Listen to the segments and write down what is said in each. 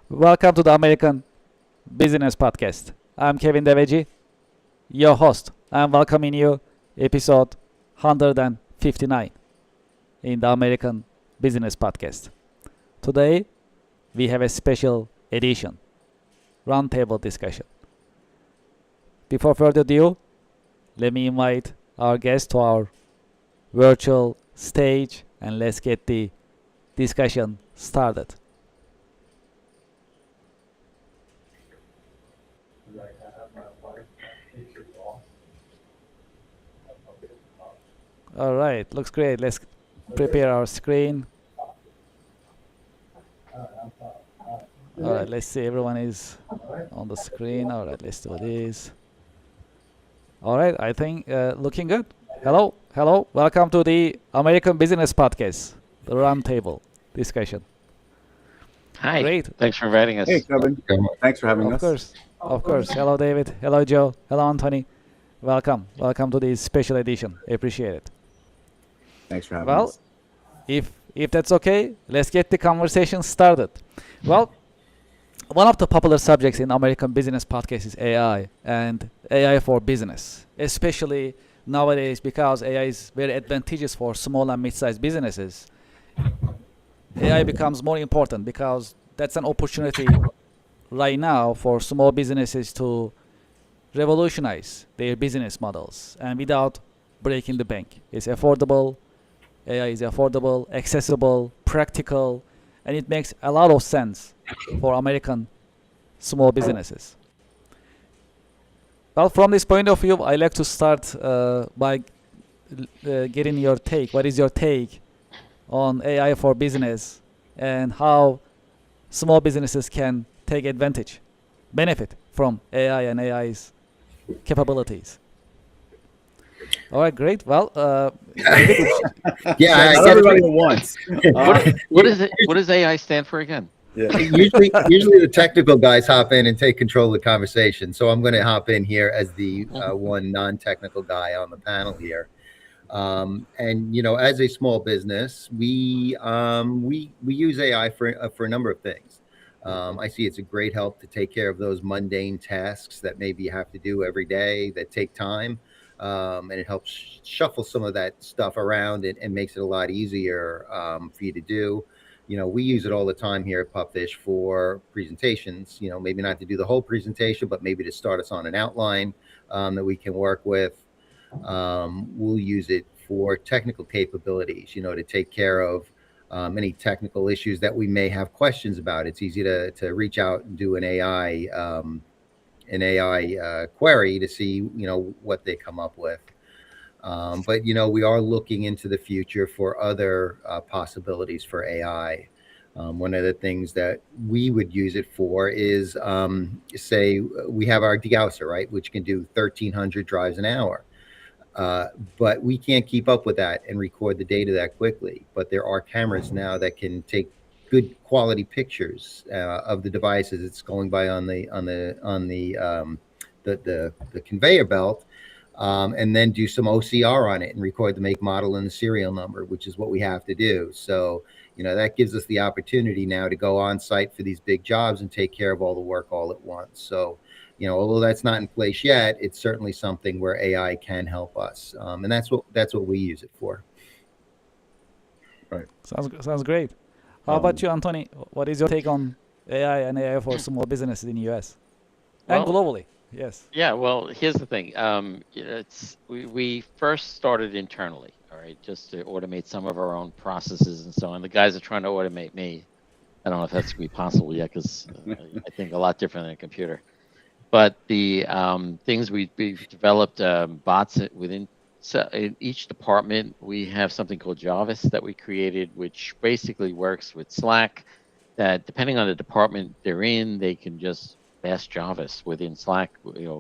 Welcome to the American Business Podcast. I'm Kevin Deveji, your host. I'm welcoming you episode 159 in the American Business Podcast. Today we have a special edition, roundtable discussion. Before further ado, let me invite our guest to our virtual stage and let's get the discussion started. All right, looks great. Let's prepare our screen. All right, let's see. Everyone is on the screen. All right, let's do this. All right, I think looking good. Hello, hello. Welcome to the American Business Podcast, the roundtable discussion. Hi, Great. thanks for inviting us. Hey, Kevin. Thanks for having Of us. course, of course. Hello, David. Hello, Joe. Hello, Anthony. Welcome to this special edition. Appreciate it. Thanks for having Well, us. if that's okay, let's get the conversation started. Well, one of the popular subjects in American business podcasts is AI and AI for business, especially nowadays because AI is very advantageous for small and mid-sized businesses. AI becomes more important because that's an opportunity right now for small businesses to revolutionize their business models and without breaking the bank. It's affordable, AI is affordable, accessible, practical, and it makes a lot of sense for American small businesses. Well, from this point of view, I like to start by getting your take. What is your take on AI for business and how small businesses can take advantage, benefit from AI and AI's capabilities? All right, great. Well, David, Yeah, shall we I Not start guess with everybody you? at once. What is it? What does AI stand for again? Yeah. usually the technical guys hop in and take control of the conversation. So I'm going to hop in here as the one non-technical guy on the panel here. And as a small business, we use AI for a number of things. I see it's a great help to take care of those mundane tasks that maybe you have to do every day that take time. And it helps shuffle some of that stuff around and makes it a lot easier for you to do. We use it all the time here at Pupfish for presentations. Maybe not to do the whole presentation, but maybe to start us on an outline that we can work with. We'll use it for technical capabilities, to take care of any technical issues that we may have questions about. It's easy to reach out and do an AI query to see what they come up with. But we are looking into the future for other possibilities for AI. One of the things that we would use it for is, say, we have our degausser, right, which can do 1,300 drives an hour. But we can't keep up with that and record the data that quickly. But there are cameras now that can take good quality pictures of the devices it's going by on the conveyor belt, and then do some OCR on it and record the make, model, and the serial number, which is what we have to do. So that gives us the opportunity now to go on site for these big jobs and take care of all the work all at once. So although that's not in place yet, it's certainly something where AI can help us, and that's what we use it for. Right. Sounds great. How about Um, you, Anthony? What is your take on AI and AI for small businesses in the US and Well, globally? Yes. yeah. Well, here's the thing. We first started internally, all right, just to automate some of our own processes and so on. The guys are trying to automate me. I don't know if that's gonna be possible yet because I think a lot different than a computer. But the things we've developed bots within. So in each department, we have something called Jarvis that we created, which basically works with Slack. That depending on the department they're in, they can just ask Jarvis within Slack,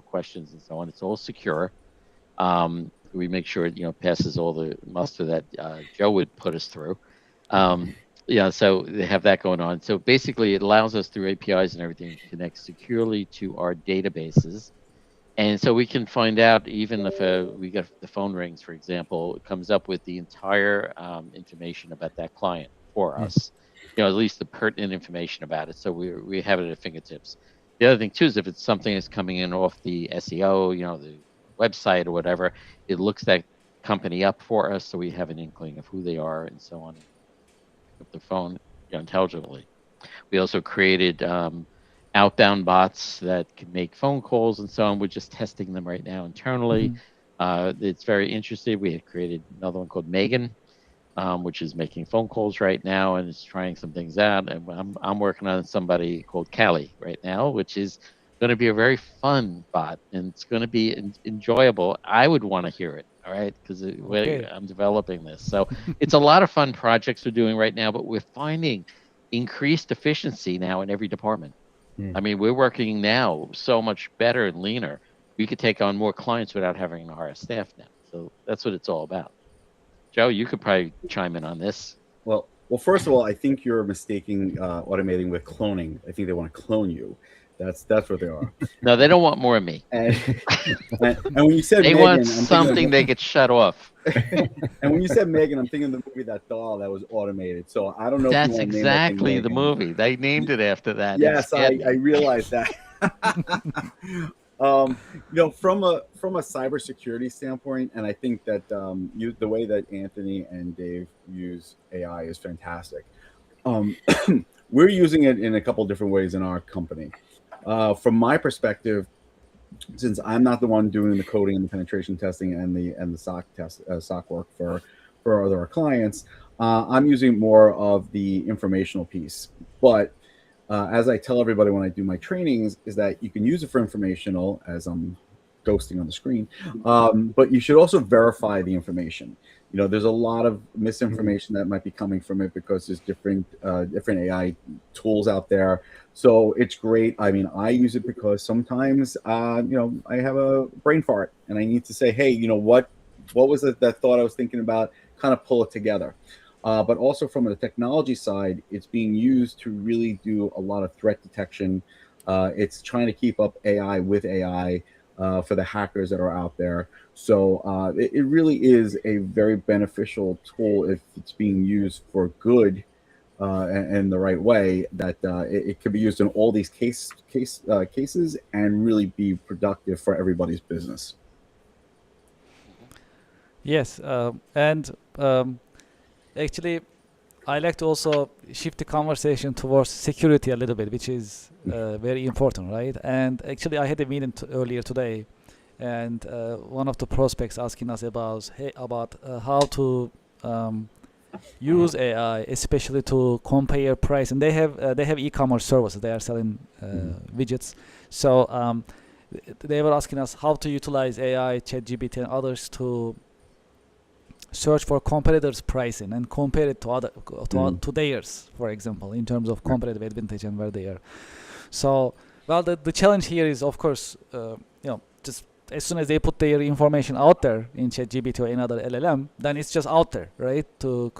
questions and so on. It's all secure. We make sure it passes all the muster that Joe would put us through. Um, yeah, so they have that going on. So basically, it allows us through APIs and everything to connect securely to our databases. And so we can find out, even if we get the phone rings, for example, it comes up with the entire information about that client for Yeah. us. at least the pertinent information about it. So we have it at fingertips. The other thing too is if it's something that's coming in off the SEO, the website or whatever, it looks that company up for us, so we have an inkling of who they are and so on. Pick up the phone intelligently. We also created outbound bots that can make phone calls and so on. We're just testing them right now internally. It's very interesting. We had created another one called Megan, which is making phone calls right now and is trying some things out. And I'm working on somebody called Callie right now, which is going to be a very fun bot, and it's going to be enjoyable. I would want to hear it, all right, because I'm developing this. So it's a lot of fun projects we're doing right now, but we're finding increased efficiency now in every department. I mean, we're working now so much better and leaner. We could take on more clients without having to hire staff now. So that's what it's all about. Joe, you could probably chime in on this. Well, first of all, I think you're mistaking automating with cloning. I think they want to clone you. That's what they are. No, they don't want more of me. And when you said they Megan, want something they get shut off. And when you said Megan, I'm thinking of the movie That Doll that was automated. So I don't know. That's exactly the movie. They named it after that. Yes, I realized that. From a cybersecurity standpoint, and I think that the way that Anthony and Dave use AI is fantastic. We're using it in a couple different ways in our company. From my perspective, since I'm not the one doing the coding and the penetration testing and the SOC work for other clients, I'm using more of the informational piece. But as I tell everybody when I do my trainings, is that you can use it for informational, as I'm ghosting on the screen, but you should also verify the information. There's a lot of misinformation that might be coming from it because there's different AI tools out there. So it's great. I mean, I use it because sometimes, I have a brain fart and I need to say, hey, what was it that thought I was thinking about? Kind of pull it together. But also from the technology side, it's being used to really do a lot of threat detection. It's trying to keep up AI with AI for the hackers that are out there. So it really is a very beneficial tool if it's being used for good and the right way. That it could be used in all these cases and really be productive for everybody's business. Yes, and actually, I like to also shift the conversation towards security a little bit, which is very important, right? And actually, I had a meeting earlier today, and one of the prospects asking us about how to use AI, especially to compare price. And they have e-commerce services. They are selling widgets. So they were asking us how to utilize AI, ChatGPT, and others to search for competitors' pricing and compare it to theirs, for example, in terms of competitive advantage and where they are. So, well, the challenge here is, of course, just as soon as they put their information out there in ChatGPT or another LLM, then it's just out there, right?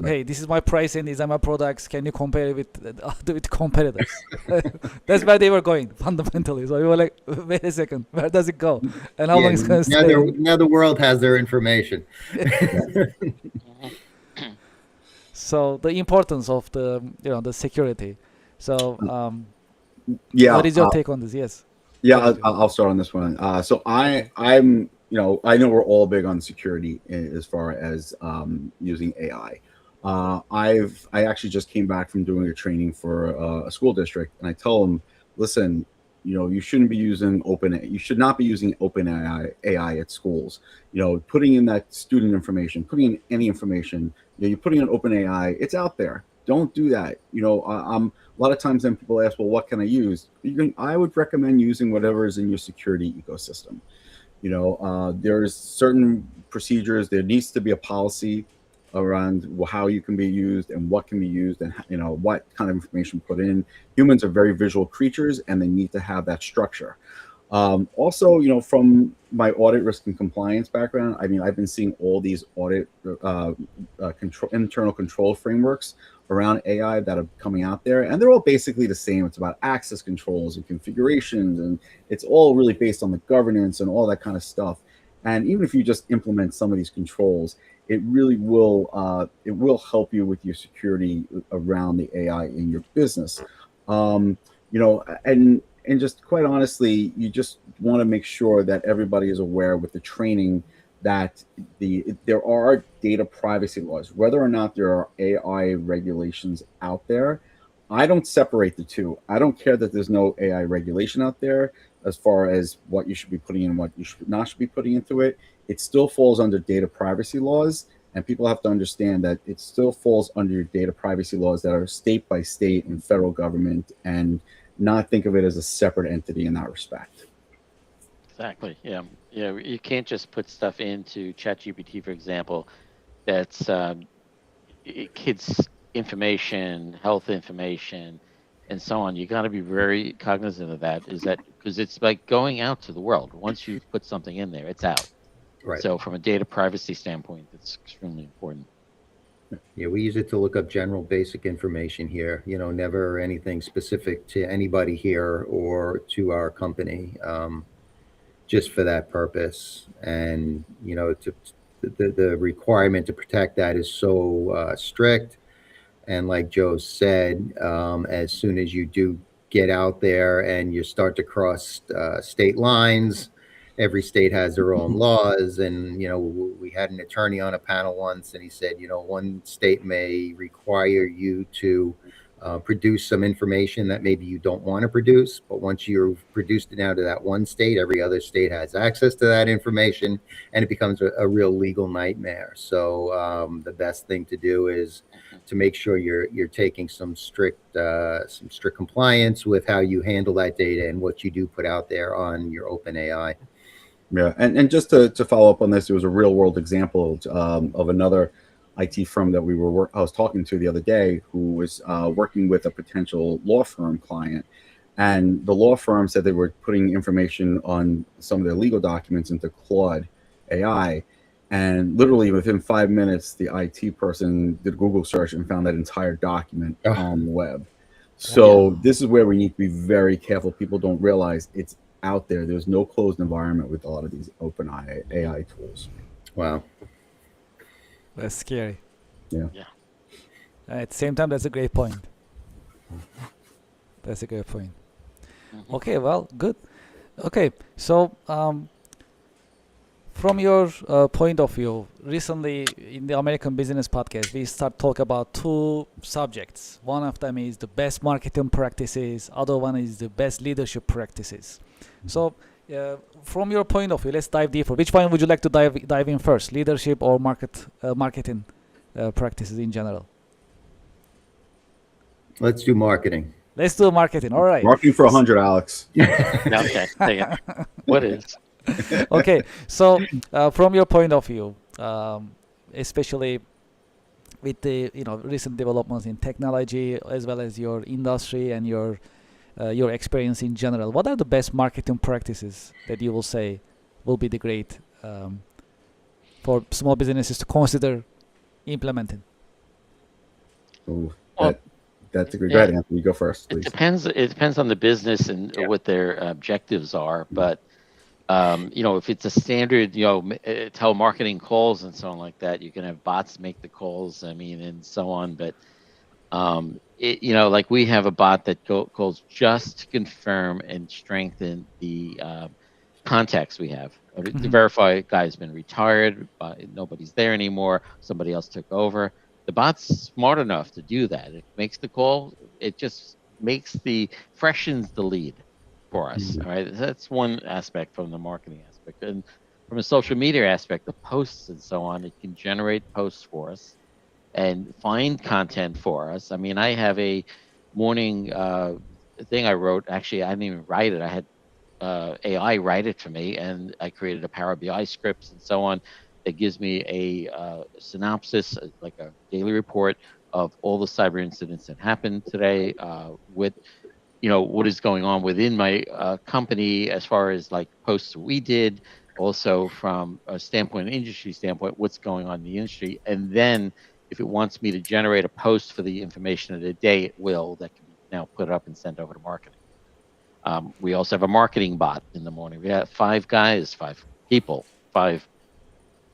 Hey, this is my pricing, these are my products. Can you compare it with competitors? That's where they were going fundamentally. So we were like, wait a second, where does it go? And how long is it going to stay? Now the world has their information. So the importance of the security. So what is your take on this? Yes. Yeah, I'll start on this one. So I'm, I know we're all big on security as far as using AI. I actually just came back from doing a training for a school district, and I tell them, listen, you shouldn't be using you should not be using open AI at schools. Putting in that student information, putting in any information, you're putting in open AI, it's out there. Don't do that. A lot of times then people ask, well, what can I use? I would recommend using whatever is in your security ecosystem. There's certain procedures. There needs to be a policy around how you can be used and what can be used and what kind of information put in. Humans are very visual creatures and they need to have that structure. Also, from my audit risk and compliance background, I mean, I've been seeing all these audit internal control frameworks around AI that are coming out there, and they're all basically the same. It's about access controls and configurations, and it's all really based on the governance and all that kind of stuff. And even if you just implement some of these controls, it really will help you with your security around the AI in your business. And just quite honestly, you just want to make sure that everybody is aware with the training that there are data privacy laws, whether or not there are AI regulations out there. I don't separate the two. I don't care that there's no AI regulation out there as far as what you should be putting in, what you should be putting into it. It still falls under data privacy laws, and people have to understand that it still falls under your data privacy laws that are state by state and federal government, and not think of it as a separate entity in that respect. Exactly. Yeah. You can't just put stuff into ChatGPT, for example, that's kids' information, health information, and so on. You got to be very cognizant of that. Is that because it's like going out to the world. Once you put something in there, it's out. Right. So from a data privacy standpoint, it's extremely important. Yeah, we use it to look up general basic information here, never anything specific to anybody here or to our company, just for that purpose. And, the requirement to protect that is so strict. And like Joe said, as soon as you do get out there and you start to cross state lines, every state has their own laws. And, we had an attorney on a panel once, and he said, one state may require you to produce some information that maybe you don't want to produce. But once you've produced it out to that one state, every other state has access to that information, and it becomes a real legal nightmare. So the best thing to do is to make sure you're taking some strict compliance with how you handle that data and what you do put out there on your OpenAI. Yeah, and just to follow up on this, there was a real world example of another IT firm that I was talking to the other day, who was working with a potential law firm client, and the law firm said they were putting information on some of their legal documents into Claude AI, and literally within 5 minutes, the IT person did a Google search and found that entire document on the web. So this is where we need to be very careful. People don't realize it's out there. There's no closed environment with a lot of these open AI tools. Wow. That's scary. Yeah. At the same time, that's a great point. Okay, well, good. Okay, so from your point of view, recently in the American Business Podcast, we start talk about two subjects. One of them is the best marketing practices. Other one is the best leadership practices. So, from your point of view, let's dive deeper. Which one would you like to dive in first? Leadership or marketing practices in general? Let's do marketing. Let's do marketing. All right. Marketing for 100, Alex. Okay. What is? Okay. So, from your point of view, especially with the recent developments in technology, as well as your industry and your experience in general, what are the best marketing practices that you will say will be the great for small businesses to consider implementing? Ooh, Well, that's a great. Go ahead, Anthony. Go first, please. It depends on the business and what their objectives are. But if it's a standard, telemarketing calls and so on like that, you can have bots make the calls. And so on. But like we have a bot that calls just to confirm and strengthen the contacts we have. To verify a guy's been retired, nobody's there anymore, somebody else took over. The bot's smart enough to do that. It makes the call. It just freshens the lead for us. All right, that's one aspect from the marketing aspect. And from a social media aspect, the posts and so on, it can generate posts for us and find content for us. I have a morning thing I wrote. Actually, I didn't even write it. I had AI write it for me, and I created a Power BI scripts and so on. It gives me a synopsis, like a daily report of all the cyber incidents that happened today, with what is going on within my company as far as like posts we did, also from a industry standpoint, what's going on in the industry. And then if it wants me to generate a post for the information of the day, it will. That can be now put up and sent over to marketing. We also have a marketing bot in the morning. We have 5 people 5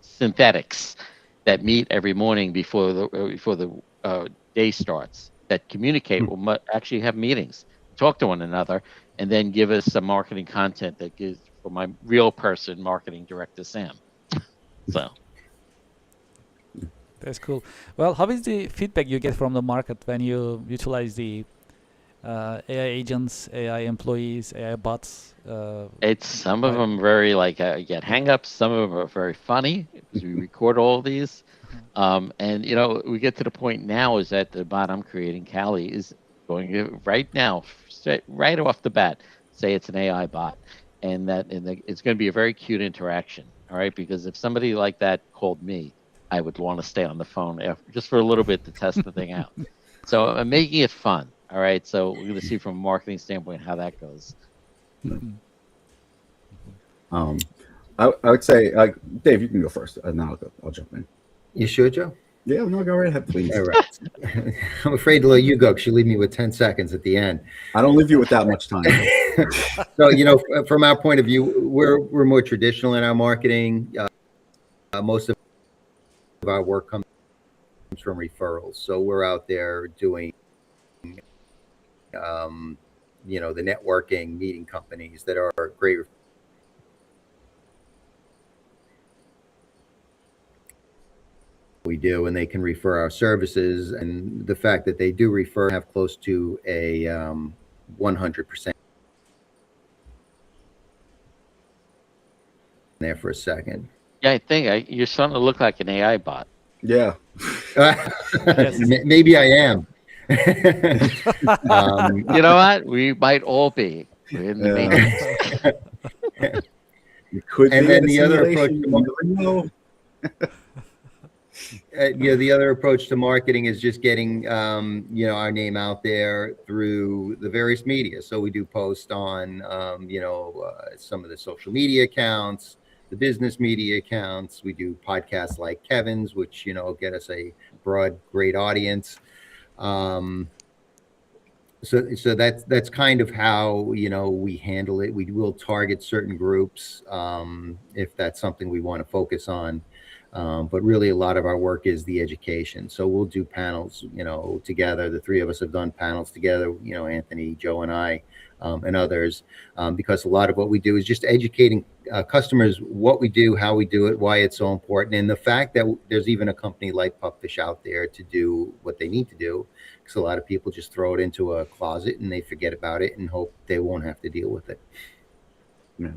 synthetics that meet every morning before the day starts, that communicate, will actually have meetings, talk to one another, and then give us some marketing content that gives for my real person, marketing director Sam. So That's cool. Well, how is the feedback you get from the market when you utilize the AI agents, AI employees, AI bots? it's some of them very like get hang-ups. Some of them are very funny because we record all these. And you know, we get to the point now is that the bot I'm creating, Callie, is going to right now, right off the bat, say it's an AI bot, and it's going to be a very cute interaction. All right, because if somebody like that called me, I would want to stay on the phone just for a little bit to test the thing out. So I'm making it fun. All right, so we're going to see from a marketing standpoint how that goes. I would say, Dave, you can go first, and then I'll jump in. You sure, Joe? Yeah, no, go right ahead, please. All right. I'm afraid to let you go because you leave me with 10 seconds at the end. I don't leave you with that much time. So, you know, from our point of view, we're more traditional in our marketing. Most of our work comes from referrals. So we're out there doing, you know, the networking, meeting companies that are great. We do, and they can refer our services, and the fact that they do refer have close to a 100% there for a second. Yeah, I think you're starting to look like an AI bot. Yeah. Maybe I am. You know what? We might all be. We're in the matrix. You could And be then in a the other approach simulation, to you never know. You know, the other approach to marketing is just getting, you know, our name out there through the various media. So we do post on, you know, some of the social media accounts, the business media accounts. We do podcasts like Kevin's, which, you know, get us a broad, great audience. So that's kind of how, you know, we handle it. We will target certain groups if that's something we want to focus on. But really a lot of our work is the education. So we'll do panels, you know, together. The three of us have done panels together, you know, Anthony, Joe, and I, and others, because a lot of what we do is just educating customers what we do, how we do it, why it's so important, and the fact that there's even a company like Pupfish out there to do what they need to do, because a lot of people just throw it into a closet and they forget about it and hope they won't have to deal with it. Yeah.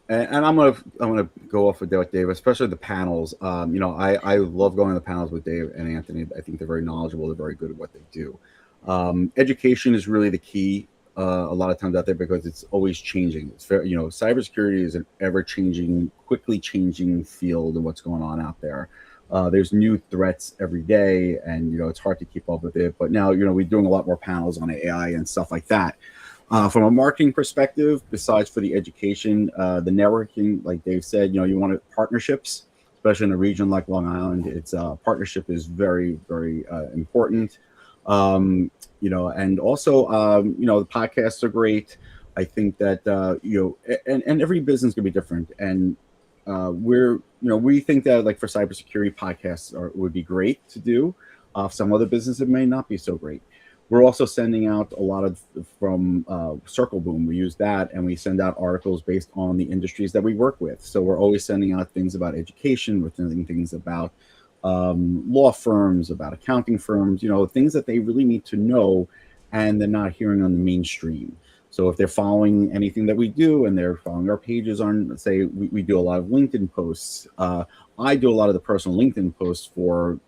And I'm gonna go off with Dave, especially the panels. You know, I love going to the panels with Dave and Anthony. I think they're very knowledgeable. They're very good at what they do. Education is really the key a lot of times out there because it's always changing. It's very, you know, cybersecurity is an ever-changing, quickly changing field of what's going on out there. There's new threats every day, and you know it's hard to keep up with it. But now, you know, we're doing a lot more panels on AI and stuff like that. From a marketing perspective, besides for the education, the networking, like Dave said, you know, you want partnerships, especially in a region like Long Island. It's partnership is very, very important. You know, and also, you know, the podcasts are great. I think that, you know, and every business can be different. And we think that like for cybersecurity podcasts would be great to do. Some other businesses may not be so great. We're also sending out a lot of from Circle Boom. We use that, and we send out articles based on the industries that we work with. So we're always sending out things about education. We're sending things about law firms, about accounting firms. You know, things that they really need to know, and they're not hearing on the mainstream. So if they're following anything that we do, and they're following our pages on, let's say we do a lot of LinkedIn posts. I do a lot of the personal LinkedIn posts for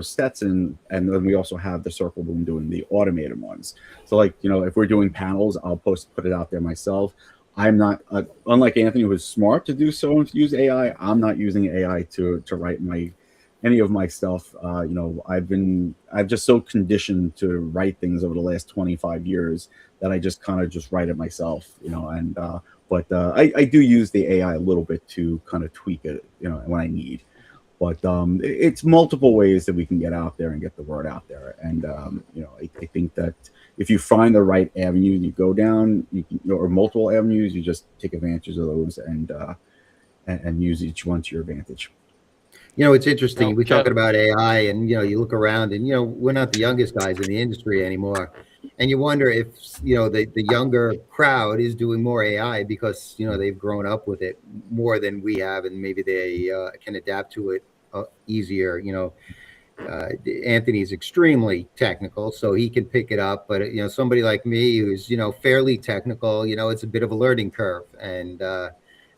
Stetson, and then we also have the Circle Boom doing the automated ones. So like, you know, if we're doing panels, I'll put it out there myself. I'm not unlike Anthony, who's smart to do so and to use AI. I'm not using AI to write any of my stuff. You know, I've just so conditioned to write things over the last 25 years that I just kind of just write it myself, you know, and but I do use the AI a little bit to kind of tweak it, you know, when I need. But it's multiple ways that we can get out there and get the word out there. And, you know, I think that if you find the right avenue you go down, or multiple avenues, you just take advantage of those. And, and use each one to your advantage. You know, it's interesting. No, We're Joe. talking about AI, and you look around, and we're not the youngest guys in the industry anymore, and you wonder if the younger crowd is doing more AI because they've grown up with it more than we have, and maybe they can adapt to it easier. Anthony's extremely technical, so he can pick it up. But somebody like me who's fairly technical, it's a bit of a learning curve, and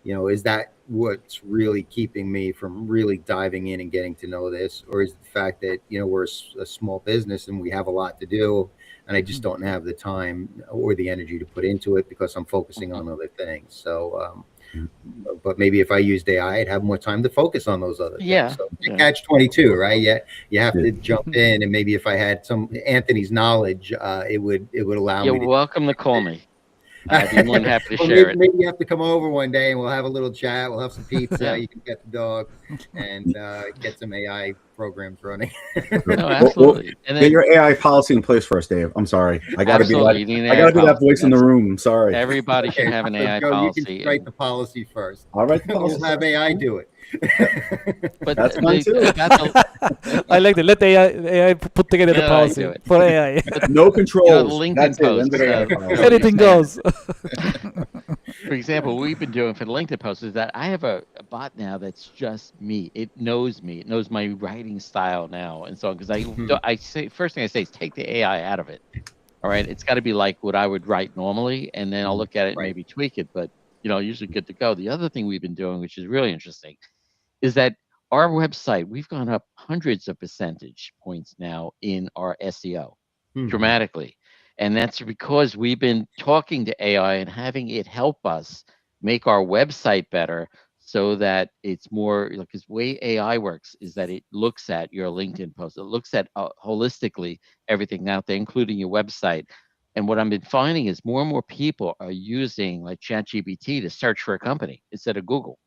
is that what's really keeping me from really diving in and getting to know this, or is the fact that we're a small business and we have a lot to do, and I just don't have the time or the energy to put into it because I'm focusing on other things. So but maybe if I used AI, I'd have more time to focus on those other Yeah, things. So yeah. catch 22, right? Yeah, you have Yeah. to jump in, and maybe if I had some Anthony's knowledge, it would allow You're me to. welcome to call me. I'd be more than happy to Well, share it. maybe you have to come over one day and we'll have a little chat. We'll have some pizza. Yeah. You can get the dog and get some AI programs running. No, absolutely. And Get then your AI policy in place first, Dave. I'm sorry. I gotta be absolutely, you that. need an I AI gotta be that policy. voice in the That's- room. I'm sorry. Everybody should have an So, AI Joe, policy. you can write the policy first. All right, the We'll policy have first. AI do it. But That's fine too. I like that. Let AI put together the Let AI policy do it. for AI. No controls. the LinkedIn That's it. post, Limited AI so- policy. Anything goes. For example, what we've been doing for the LinkedIn post is that I have a bot now that's just me. It knows me. It knows my writing style now, and so on. Because I say first thing I say is take the AI out of it. All right, it's got to be like what I would write normally, and then I'll look at it and Right. maybe tweak it. But usually good to go. The other thing we've been doing, which is really interesting, is that our website we've gone up hundreds of percentage points now in our SEO dramatically. And that's because we've been talking to AI and having it help us make our website better so that it's more because the way AI works is that it looks at your LinkedIn post, it looks at holistically everything out there, including your website. And what I've been finding is more and more people are using like ChatGPT to search for a company instead of Google.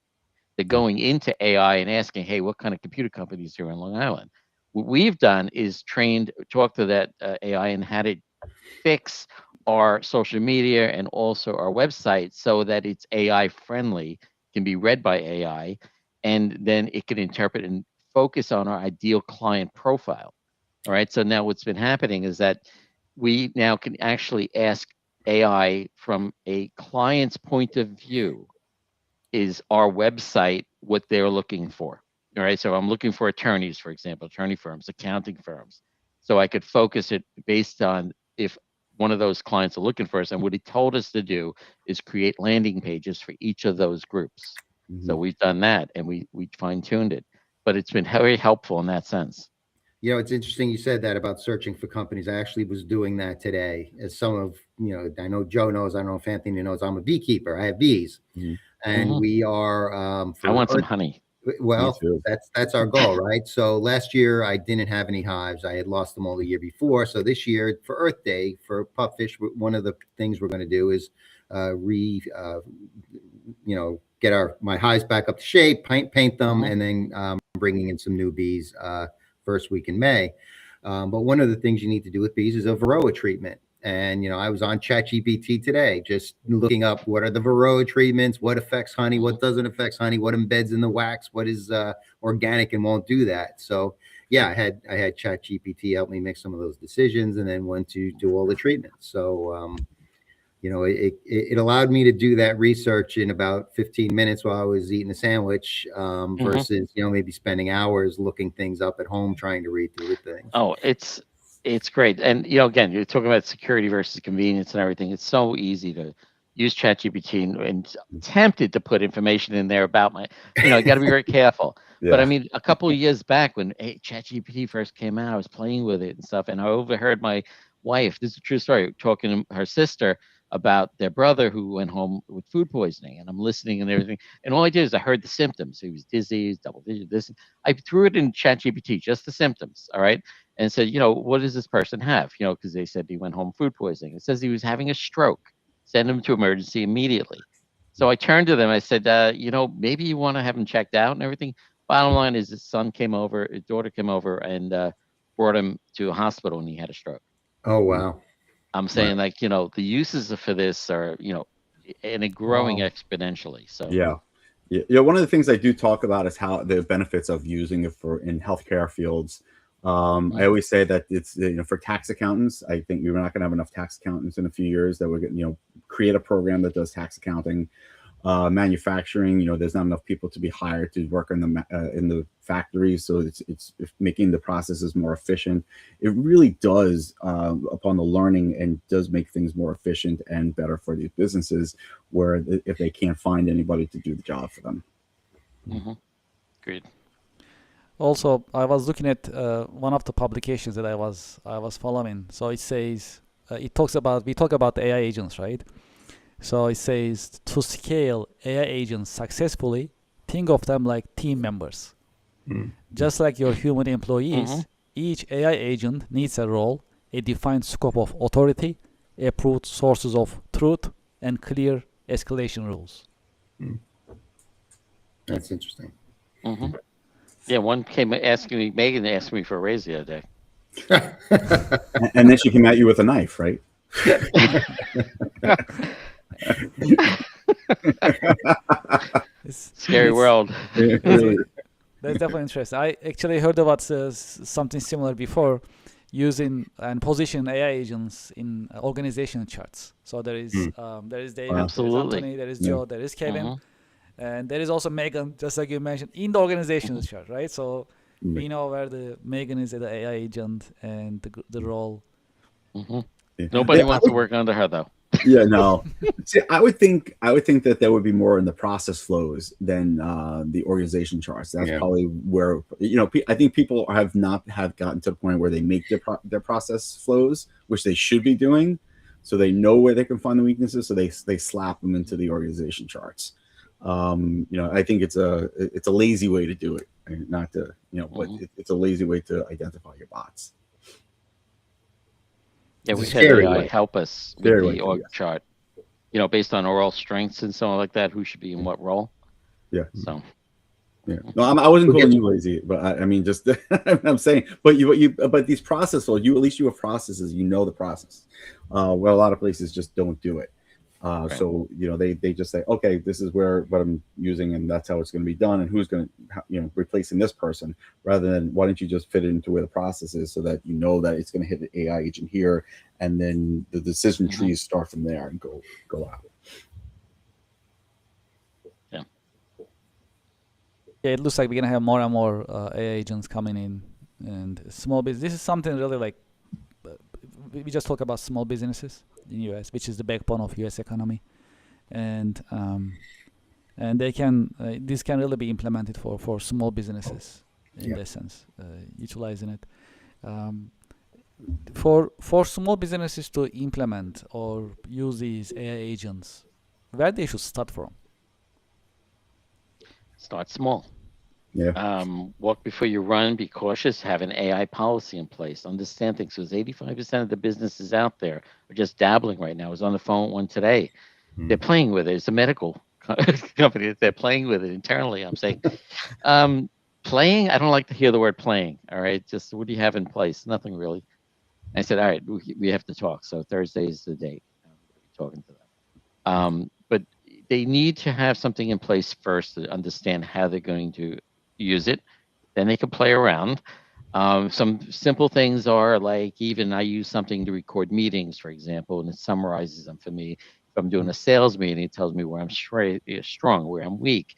They're going into AI and asking, hey, what kind of computer companies are in Long Island? What we've done is talk to that AI and had it fix our social media and also our website so that it's AI friendly, can be read by AI, and then it can interpret and focus on our ideal client profile. All right. So now what's been happening is that we now can actually ask AI from a client's point of view, is our website what they're looking for? All right. So I'm looking for attorneys, for example, attorney firms, accounting firms. So I could focus it based on if one of those clients are looking for us. And what he told us to do is create landing pages for each of those groups. So we've done that and we fine tuned it, but it's been very helpful in that sense. It's interesting you said that about searching for companies. I actually was doing that today. As some of, I know Joe knows, I don't know if Anthony knows, I'm a beekeeper. I have bees. And we are I want some honey. Well, Me too. that's our goal, right? So last year I didn't have any hives. I had lost them all the year before. So this year for Earth Day for pupfish, one of the things we're going to do is get my hives back up to shape, paint them, and then bringing in some new bees first week in May. But one of the things you need to do with bees is a Varroa treatment. And, I was on ChatGPT today, just looking up what are the Varroa treatments, what affects honey, what doesn't affect honey, what embeds in the wax, what is organic and won't do that. So, yeah, I had ChatGPT help me make some of those decisions and then went to do all the treatments. So, it allowed me to do that research in about 15 minutes while I was eating a sandwich versus, maybe spending hours looking things up at home, trying to read through things. Oh, it's great. And, again, you're talking about security versus convenience and everything. It's so easy to use ChatGPT and tempted to put information in there about you got to be very careful. Yeah. But I mean, a couple of years back when ChatGPT first came out, I was playing with it and stuff. And I overheard my wife, this is a true story, talking to her sister about their brother who went home with food poisoning. And I'm listening and everything. And all I did is I heard the symptoms. He was dizzy, double digit, this. I threw it in ChatGPT, just the symptoms. All right. And said, what does this person have? Because they said he went home food poisoning. It says he was having a stroke. Send him to emergency immediately. So I turned to them. I said, maybe you want to have him checked out and everything. Bottom line is his daughter came over and brought him to a hospital and he had a stroke. Oh, wow. I'm saying the uses for this are, and it growing exponentially. So Yeah. Yeah, one of the things I do talk about is how the benefits of using it for in healthcare fields. I always say that it's for tax accountants. I think we're not going to have enough tax accountants in a few years that we're going to create a program that does tax accounting. Manufacturing, there's not enough people to be hired to work in the factories, so it's making the processes more efficient. It really does, upon the learning, and does make things more efficient and better for these businesses, where if they can't find anybody to do the job for them. Mm-hmm. Agreed. Also, I was looking at one of the publications that I was following. So it says we talk about the AI agents, right? So it says to scale AI agents successfully, think of them like team members. Just like your human employees, each AI agent needs a role, a defined scope of authority, approved sources of truth, and clear escalation rules. That's interesting. Mm-hmm. Yeah, one came asking me, Megan asked me for a raise the other day. And then she came at you with a knife, right? Scary world. Really. That's definitely interesting. I actually heard about something similar before, using and position AI agents in organization charts. So there is David, there is Absolutely. Anthony, there is Yeah. Joe, there is Kevin, and there is also Megan, just like you mentioned, in the organization chart, right? So we know where the Megan is, the AI agent, and the role. Yeah. Nobody wants to work under her, though. Yeah, no. See, I would think that there would be more in the process flows than the organization charts. That's probably where I think people have gotten to the point where they make their process flows, which they should be doing, so they know where they can find the weaknesses, so they slap them into the organization charts. I think it's a lazy way to do it, not to but it's a lazy way to identify your bots. Yeah, we It's a had scary AI way. help us with Scary the way, org yes. chart, based on oral strengths and so on like that, who should be in what role. Yeah. So, Yeah. No, I wasn't calling you lazy, but I mean, just I'm saying, but these process flows, at least you have processes, the process. Well, a lot of places just don't do it. So they just say, okay, this is what I'm using, and that's how it's going to be done, and who's going to replacing this person, rather than why don't you just fit it into where the process is, so that that it's going to hit the AI agent here, and then the decision trees start from there and go out. Yeah, it looks like we're gonna have more and more AI agents coming in, and small business. This is something really like we just talk about small businesses in US, which is the backbone of US economy, and they can this can really be implemented for small businesses in that sense, utilizing it. For small businesses to implement or use these AI agents, where they should start from? start small. Yeah. Walk before you run. Be cautious. Have an AI policy in place. Understand things. Because 85% of the businesses out there are just dabbling right now. I was on the phone with one today. They're playing with it. It's a medical company. They're playing with it internally. I'm saying, playing. I don't like to hear the word playing. All right. Just what do you have in place? Nothing really. I said, all right, we have to talk. So Thursday is the date. We'll be talking to them. But they need to have something in place first to understand how they're going to use it. Then they can play around. Some simple things are like, even I use something to record meetings, for example, and it summarizes them for me. If I'm doing a sales meeting, it tells me where I'm strong, where I'm weak.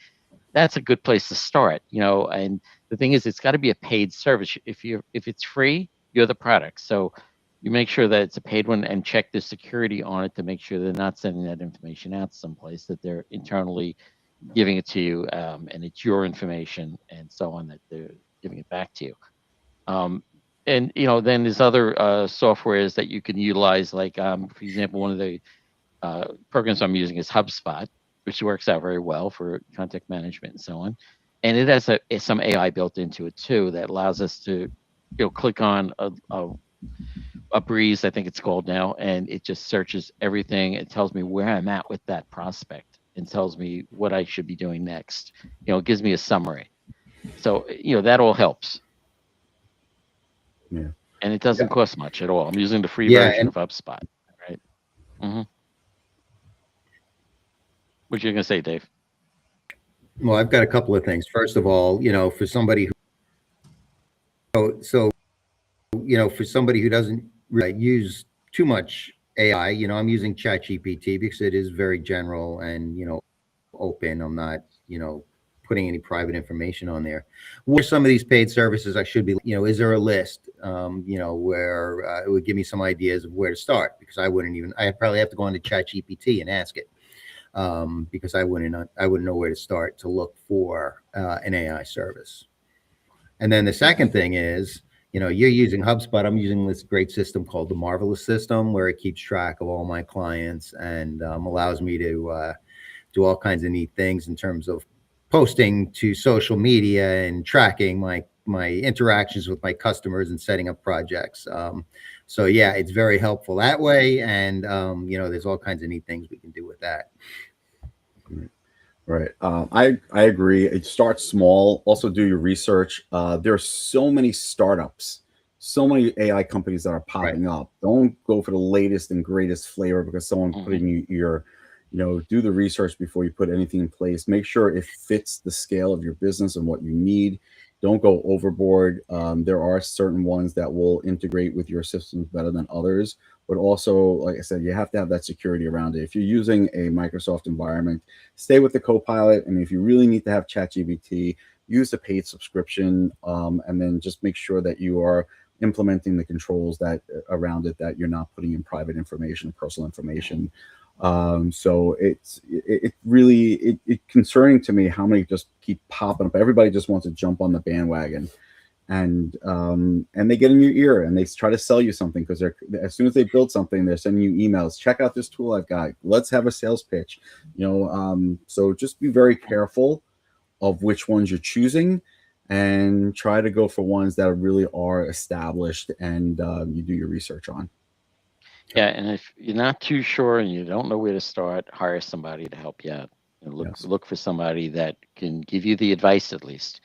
That's a good place to start, And the thing is, it's got to be a paid service. If it's free, you're the product. So you make sure that it's a paid one, and check the security on it to make sure they're not sending that information out someplace, that they're internally giving it to you, and it's your information and so on, that they're giving it back to you. And then there's other softwares that you can utilize, like for example, one of the programs I'm using is HubSpot, which works out very well for contact management and so on. And it has some AI built into it too, that allows us to click on a Breeze, I think it's called now, and it just searches everything. It tells me where I'm at with that prospect and tells me what I should be doing next. It gives me a summary. So that all helps. Yeah. And it doesn't cost much at all. I'm using the free Yeah, version and- of HubSpot, right? What you gonna say, Dave? Well, I've got a couple of things. First of all, for somebody for somebody who doesn't really use too much AI, I'm using ChatGPT because it is very general and, open. I'm not, putting any private information on there. What are some of these paid services I should be, is there a list, where it would give me some ideas of where to start? Because I probably have to go into ChatGPT and ask it, because I wouldn't know where to start to look for an AI service. And then the second thing is, you're using HubSpot. I'm using this great system called the Marvelous System, where it keeps track of all my clients and allows me to do all kinds of neat things in terms of posting to social media and tracking my interactions with my customers and setting up projects. So yeah, it's very helpful that way. And there's all kinds of neat things we can do with that. Right. I agree. It starts small. Also do your research. There are so many startups, so many AI companies that are popping up. Don't go for the latest and greatest flavor because someone put in your do the research before you put anything in place. Make sure it fits the scale of your business and what you need. Don't go overboard. There are certain ones that will integrate with your systems better than others. But also, like I said, you have to have that security around it. If you're using a Microsoft environment, stay with the Copilot. And if you really need to have ChatGPT, use the paid subscription, and then just make sure that you are implementing the controls that around it, that you're not putting in private information, personal information. So it's really concerning to me how many just keep popping up. Everybody just wants to jump on the bandwagon. And they get in your ear and they try to sell you something because as soon as they build something, they're sending you emails. Check out this tool I've got. Let's have a sales pitch. So just be very careful of which ones you're choosing, and try to go for ones that really are established and you do your research on. Yeah, and if you're not too sure and you don't know where to start, hire somebody to help you out. And look for somebody that can give you the advice at least.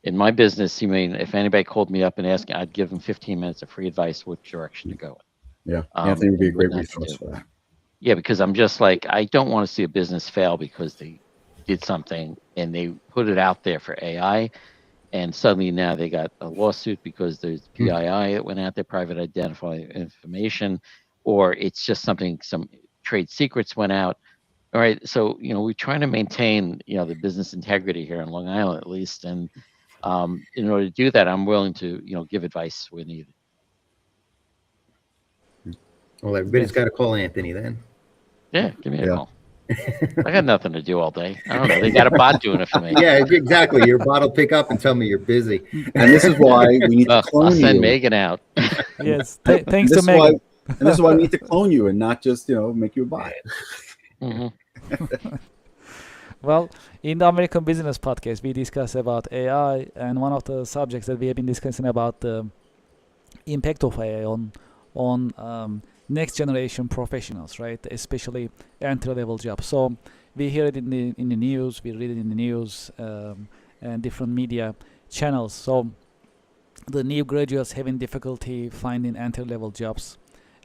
In my business, if anybody called me up and asked, I'd give them 15 minutes of free advice which direction to go in. Yeah, Anthony would be a great resource for that. Yeah, because I'm just like, I don't want to see a business fail because they did something and they put it out there for AI, and suddenly now they got a lawsuit because there's PII that went out there, private identifying information, or it's just something, some trade secrets went out. All right, so we're trying to maintain the business integrity here on Long Island at least, and in order to do that, I'm willing to give advice where needed. Well, everybody's got to call Anthony then. Yeah, give me a call. I got nothing to do all day. I don't know. They got a bot doing it for me. Yeah, exactly. Your bot will pick up and tell me you're busy. And this is why we need to clone I'll send you. Megan out. Yes, thanks to Megan. And this is why I need to clone you and not just make you a bot. Well, in the American Business Podcast, we discuss about AI, and one of the subjects that we have been discussing about the impact of AI on next generation professionals, right? Especially entry-level jobs. So we hear it in the news, we read it in the news, and different media channels. So the new graduates having difficulty finding entry-level jobs.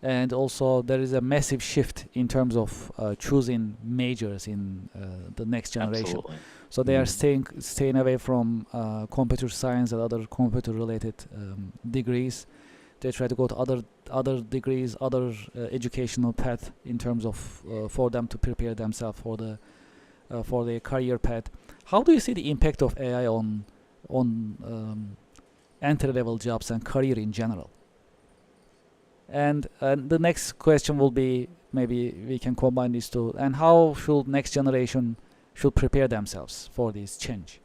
And also there is a massive shift in terms of choosing majors in the next generation. Absolutely. So they are staying away from computer science and other computer-related degrees. They try to go to other degrees, other educational path in terms of for them to prepare themselves for their career path. How do you see the impact of AI on entry-level jobs and career in general? And the next question will be, maybe we can combine these two. And how should next generation prepare themselves for this change?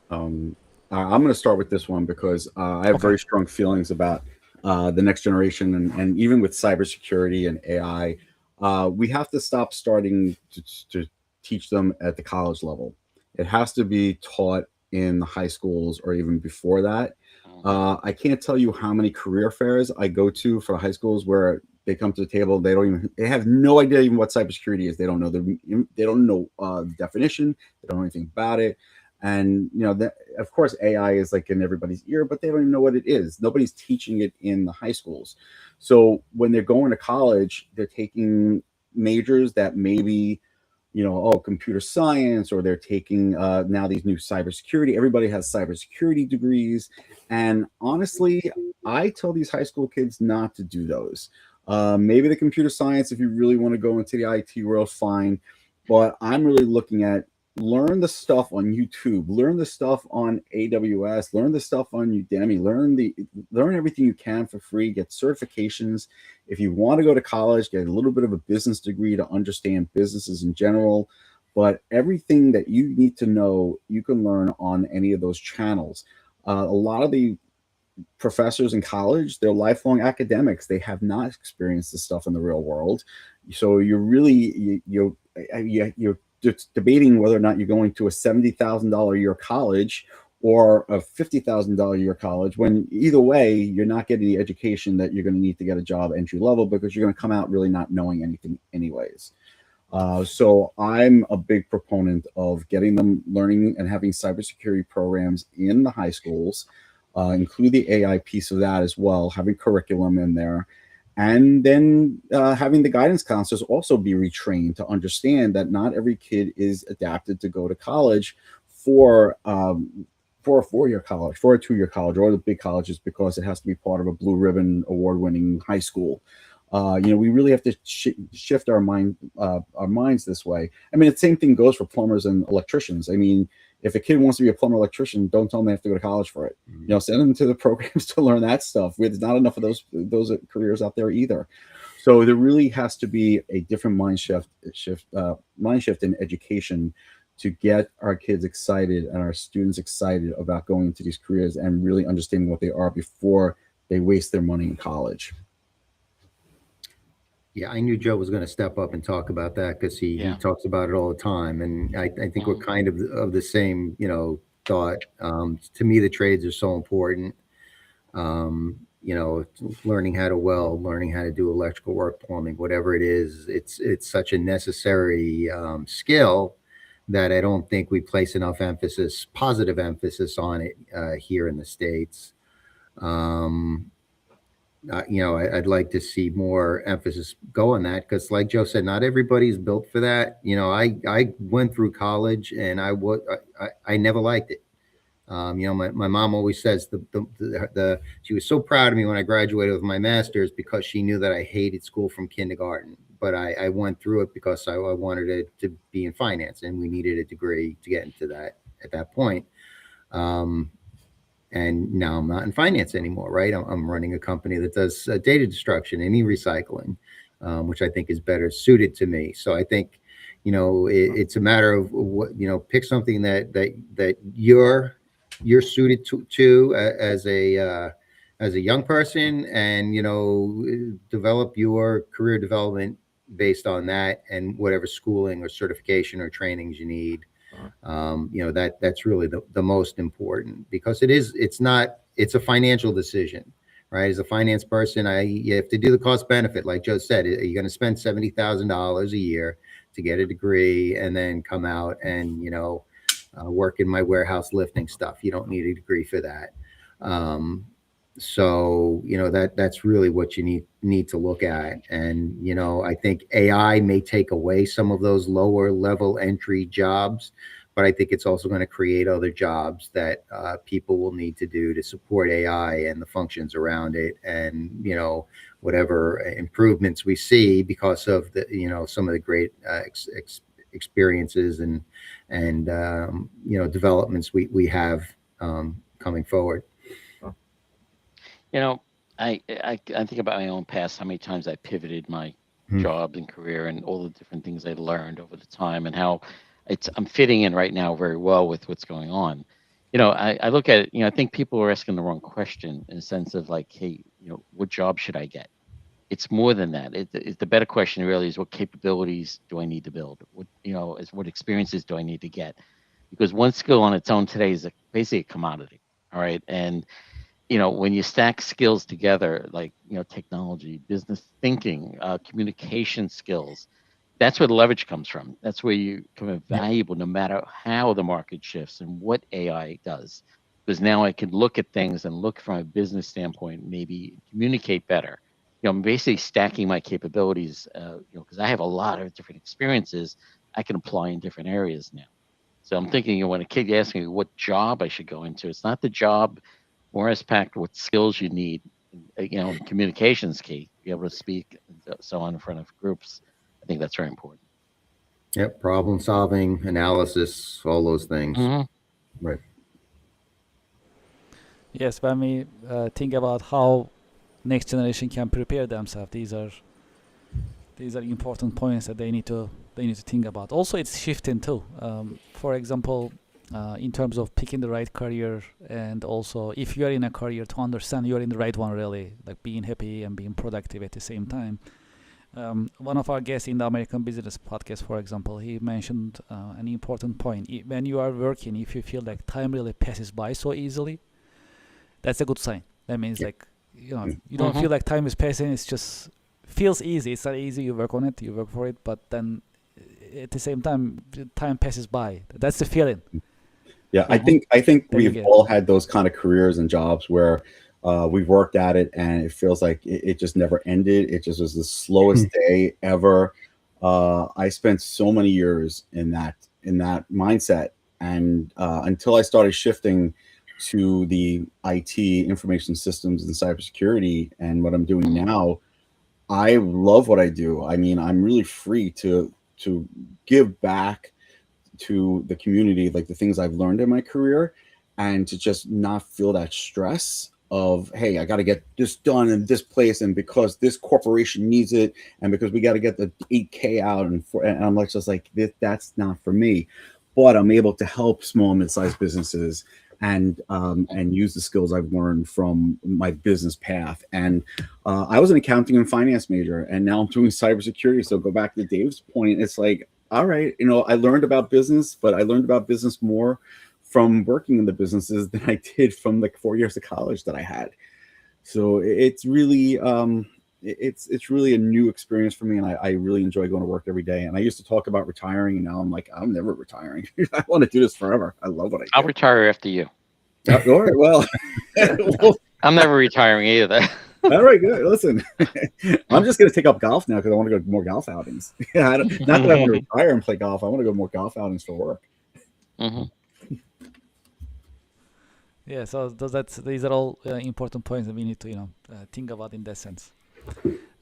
I'm going to start with this one because I have very strong feelings about the next generation, and even with cybersecurity and AI, we have to stop starting to teach them at the college level. It has to be taught in the high schools or even before that. I can't tell you how many career fairs I go to for high schools where they come to the table. They have no idea even what cybersecurity is. They don't know the definition. They don't know anything about it. And of course, AI is like in everybody's ear, but they don't even know what it is. Nobody's teaching it in the high schools. So when they're going to college, they're taking majors that maybe computer science, or they're taking now these new cybersecurity. Everybody has cybersecurity degrees. And honestly, I tell these high school kids not to do those. Maybe the computer science, if you really want to go into the IT world, fine. But I'm really looking at learn the stuff on YouTube, learn the stuff on AWS, learn the stuff on Udemy, learn everything you can for free, get certifications. If you want to go to college, get a little bit of a business degree to understand businesses in general. But everything that you need to know, you can learn on any of those channels. A lot of the professors in college, they're lifelong academics. They have not experienced this stuff in the real world. So you're really you're just debating whether or not you're going to a $70,000 a year college or a $50,000 a year college, when either way you're not getting the education that you're going to need to get a job entry level, because you're going to come out really not knowing anything anyways. So I'm a big proponent of getting them learning and having cybersecurity programs in the high schools. Include the AI piece of that as well, having curriculum in there, and then having the guidance counselors also be retrained to understand that not every kid is adapted to go to college for a 4-year college, for a 2-year college, or the big colleges, because it has to be part of a blue ribbon award-winning high school. We really have to shift our minds this way. I mean, the same thing goes for plumbers and electricians. I mean, if a kid wants to be a plumber electrician, don't tell them they have to go to college for it. Send them to the programs to learn that stuff. There's not enough of those careers out there either. So there really has to be a different mind shift in education to get our kids excited and our students excited about going into these careers and really understanding what they are before they waste their money in college. Yeah, I knew Joe was going to step up and talk about that, because he talks about it all the time, and I think we're kind of the same, thought. To me, the trades are so important. Learning how to weld, learning how to do electrical work, plumbing, whatever it is, it's such a necessary skill that I don't think we place enough positive emphasis on it here in the States. I'd like to see more emphasis go on that, because like Joe said, not everybody's built for that. I went through college and I never liked it. My mom always says she was so proud of me when I graduated with my master's, because she knew that I hated school from kindergarten. But I went through it because I wanted it to be in finance, and we needed a degree to get into that at that point. And now I'm not in finance anymore, right? I'm running a company that does data destruction and e-recycling, which I think is better suited to me. So I think, it's a matter of what, pick something that you're suited to as a young person, and develop your career development based on that, and whatever schooling or certification or trainings you need. That's really the most important, because it's a financial decision, right? As a finance person, you have to do the cost benefit. Like Joe said, you're going to spend $70,000 a year to get a degree and then come out and, work in my warehouse lifting stuff. You don't need a degree for that. So that's really what you need to look at. And I think AI may take away some of those lower level entry jobs, but I think it's also going to create other jobs that people will need to do to support AI and the functions around it, and whatever improvements we see because of the some of the great experiences and developments we have coming forward. I think about my own past, how many times I pivoted my job and career, and all the different things I learned over the time, and how I'm fitting in right now very well with what's going on. I look at it, I think people are asking the wrong question, in the sense of like, hey, what job should I get? It's more than that. The better question really is, what capabilities do I need to build? What experiences do I need to get? Because one skill on its own today is basically a commodity. All right. And when you stack skills together, like, technology, business thinking, communication skills, that's where the leverage comes from. That's where you become valuable, no matter how the market shifts and what AI does. Because now I can look at things and look from a business standpoint, maybe communicate better. I'm basically stacking my capabilities, because I have a lot of different experiences, I can apply in different areas now. So I'm thinking when a kid asks me what job I should go into, it's not the job, more as packed what skills you need. Communication's key. Be able to speak and so on in front of groups. I think that's very important. Yep. Problem solving, analysis, all those things. Right. Yes, when we think about how next generation can prepare themselves, these are important points that they need to think about. Also, it's shifting too. For example, in terms of picking the right career, and also if you are in a career, to understand you are in the right one, really, like being happy and being productive at the same time. One of our guests in the American Business Podcast, for example, he mentioned an important point. When you are working, if you feel like time really passes by so easily, that's a good sign. That means like, you don't feel like time is passing. It's just feels easy. It's not easy. You work on it. You work for it. But then at the same time, time passes by. That's the feeling. Yeah, I think we've all had those kind of careers and jobs where we've worked at it and it feels like it just never ended. It just was the slowest day ever. I spent so many years in that mindset, and until I started shifting to the IT, information systems, and cybersecurity, and what I'm doing now, I love what I do. I mean, I'm really free to give back to the community, like the things I've learned in my career, and to just not feel that stress of, hey, I got to get this done in this place, and because this corporation needs it, and because we got to get the 8K out, and I'm like, just like, that's not for me. But I'm able to help small and mid-sized businesses and use the skills I've learned from my business path. And I was an accounting and finance major, and now I'm doing cybersecurity. So go back to Dave's point, it's like, all right, I learned about business, but I learned about business more from working in the businesses than I did from like 4 years of college that I had. So it's really it's really a new experience for me, and I really enjoy going to work every day. And I used to talk about retiring, and now I'm like, I'm never retiring. I want to do this forever. I love what I do. I'll retire after you. All right, well, I'm never retiring either. All right, good. Listen, I'm just going to take up golf now because I want to go to more golf outings. Not that I want to retire and play golf. I want to go more golf outings for work. Yeah, so these are all important points that we need to think about in that sense.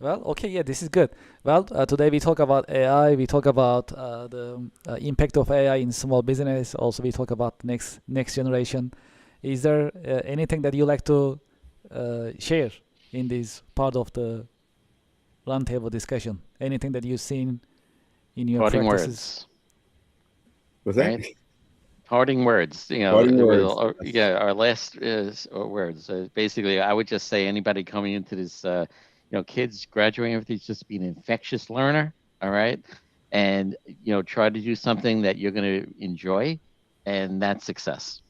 Well, okay, yeah, this is good. Well, today we talk about AI. We talk about the impact of AI in small business. Also, we talk about next generation. Is there anything that you like to share in this part of the roundtable discussion? Anything that you've seen in your Parting practices? words. What's that? Right? Parting words. Parting words. Our last words. Basically, I would just say anybody coming into this, kids graduating, everything's just be an infectious learner. All right, and try to do something that you're going to enjoy, and that's success.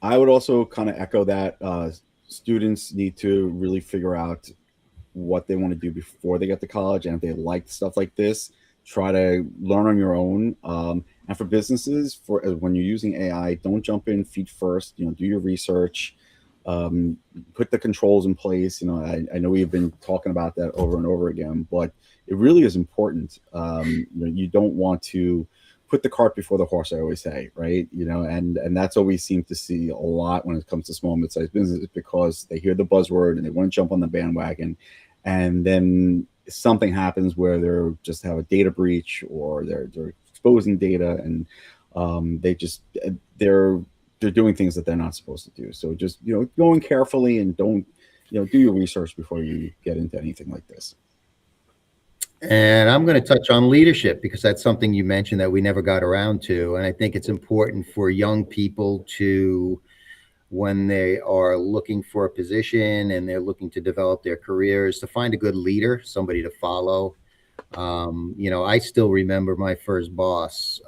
I would also kind of echo that students need to really figure out what they want to do before they get to college, and if they like stuff like this, try to learn on your own. And for businesses, when you're using AI, don't jump in feet first. Do your research, put the controls in place. I know we've been talking about that over and over again, but it really is important. You don't want to put the cart before the horse, I always say, right? And that's what we seem to see a lot when it comes to small and mid-sized businesses, because they hear the buzzword and they want to jump on the bandwagon, and then something happens where they're just have a data breach, or they're exposing data, and they're doing things that they're not supposed to do. So just going carefully, and don't do your research before you get into anything like this. And I'm going to touch on leadership, because that's something you mentioned that we never got around to. And I think it's important for young people to, when they are looking for a position and they're looking to develop their careers, to find a good leader, somebody to follow. I still remember my first boss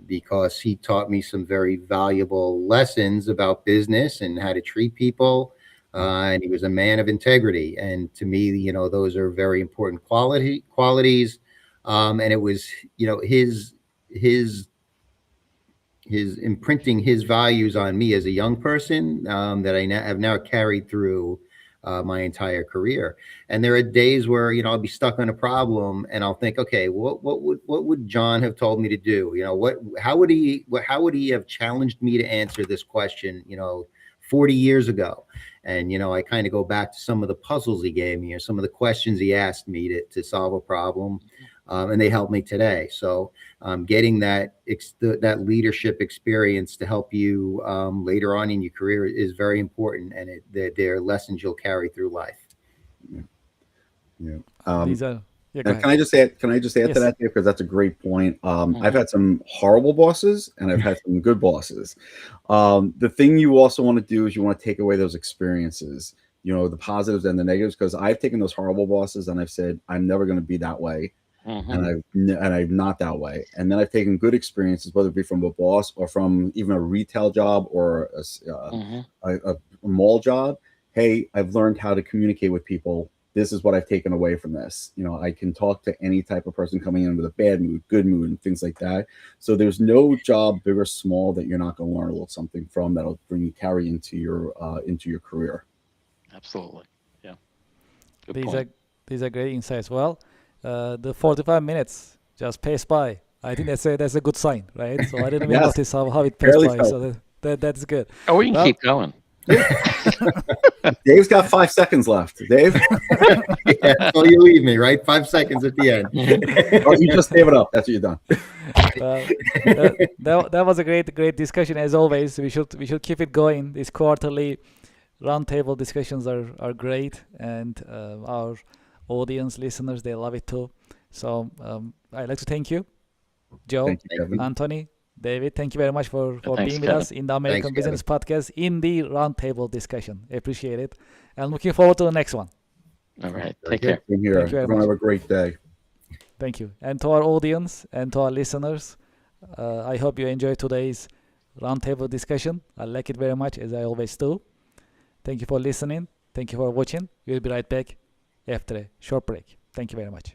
because he taught me some very valuable lessons about business and how to treat people. And he was a man of integrity. And to me, those are very important qualities. And it was, his imprinting his values on me as a young person that I have now carried through my entire career. And there are days where, you know, I'll be stuck on a problem and I'll think, okay, what would John have told me to do? You know, how would he have challenged me to answer this question, you know, 40 years ago? And, you know, I kind of go back to some of the puzzles he gave me or some of the questions he asked me to solve a problem. And they help me today. So getting that leadership experience to help you later on in your career is very important, and they're lessons you'll carry through life. Yeah. These are. Yeah, go Now, ahead. can I just add Yes. to that, Dave? Because that's a great point. I've had some horrible bosses and I've had some good bosses. The thing you also want to do is you want to take away those experiences, you know, the positives and the negatives, because I've taken those horrible bosses and I've said, I'm never going to be that way. And I'm not that way. And then I've taken good experiences, whether it be from a boss or from even a retail job or a mall job. Hey, I've learned how to communicate with people. This is what I've taken away from this. You know, I can talk to any type of person coming in with a bad mood, good mood, and things like that. So there's no job, big or small, that you're not going to learn a little something from that'll carry into your career. Absolutely. Yeah. Good These point. are great insights. Well, the 45 minutes just passed by. I think that's a good sign, right? So I didn't even Yes. notice how it passed Barely by. felt So that's good. Oh, we can Well- keep going. Dave's got 5 seconds left. Dave, Yeah, so you leave me, right? 5 seconds at the end. oh, you just gave it up. That's what you've done. That was a great discussion as always. We should keep it going. These quarterly roundtable discussions are great, and our audience listeners, they love it too. So I'd like to thank you, Joe, Thank you, Kevin. Anthony, David. Thank you very much for Thanks, being with Kevin. us in the American Thanks, Business Podcast in the roundtable discussion. Appreciate it, and looking forward to the next one. All right. Very Take care. good. Same here. Thank you very Everyone much. have a great day. Thank you, and to our audience and to our listeners, I hope you enjoyed today's roundtable discussion. I like it very much, as I always do. Thank you for listening. Thank you for watching. We'll be right back after a short break. Thank you very much.